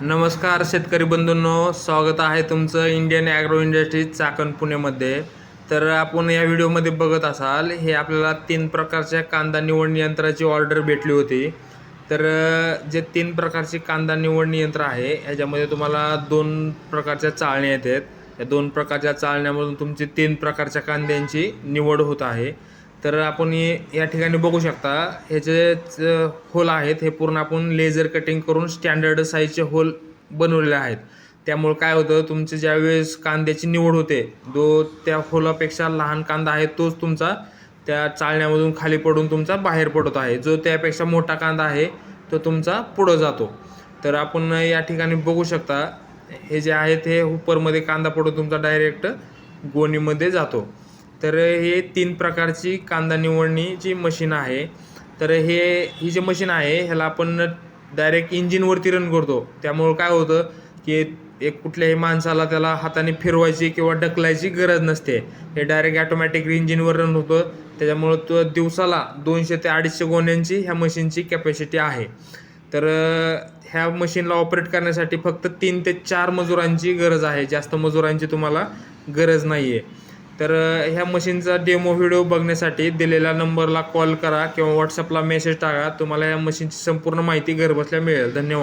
नमस्कार शेतकरी बंधूंनो, स्वागत आहे तुमचं इंडियन ॲग्रो इंडस्ट्रीज चाकण पुणेमध्ये. तर आपण या व्हिडिओमध्ये बघत असाल, हे आपल्याला 3 प्रकारच्या कांदा निवड यंत्राची ऑर्डर भेटली होती. तर जे 3 प्रकारची कांदा निवड यंत्र आहे, ह्याच्यामध्ये तुम्हाला 2 प्रकारच्या चाळण्या येतात. या 2 प्रकारच्या चाळण्यामधून तुमची 3 प्रकारच्या कांद्यांची निवड होत आहे. तर आपण या ठिकाणी बघू शकता, हे जे होल आहेत हे पूर्ण आपण लेझर कटिंग करून स्टँडर्ड साईजचे होल बनवलेले आहेत. त्यामुळे काय होतं, तुमची ज्यावेळेस कांद्याची निवड होते, जो त्या होलापेक्षा लहान कांदा आहे तोच तुमचा त्या चाळण्यामधून खाली पडून तुमचा बाहेर पडत आहे. जो त्यापेक्षा मोठा कांदा आहे तो तुमचा पुढं जातो. तर आपण या ठिकाणी बघू शकता, हे जे आहेत हे हुपरमध्ये कांदा पडून तुमचा डायरेक्ट गोणीमध्ये जातो. तर हे 3 प्रकारची कांदा निवडणीची मशीन आहे. तर ही जी मशीन आहे ह्याला आपण डायरेक्ट इंजिनवरती रन करतो. त्यामुळं काय होतं की एक कुठल्याही माणसाला त्याला हाताने फिरवायची किंवा ढकलायची गरज नसते. हे डायरेक्ट ॲटोमॅटिक इंजिनवर रन होतं. त्याच्यामुळं तो दिवसाला 200 ते 250 गोण्यांची ह्या मशीनची कॅपॅसिटी आहे. तर ह्या मशीनला ऑपरेट करण्यासाठी फक्त 3 ते 4 मजुरांची गरज आहे. जास्त मजुरांची तुम्हाला गरज नाही आहे. तर ह्या मशीनचा डेमो व्हिडिओ बघण्यासाठी दिलेल्या नंबरला कॉल करा किंवा व्हॉट्सअपला मेसेज टाका. तुम्हाला या मशीनची संपूर्ण माहिती घरबसल्या मिळेल. धन्यवाद.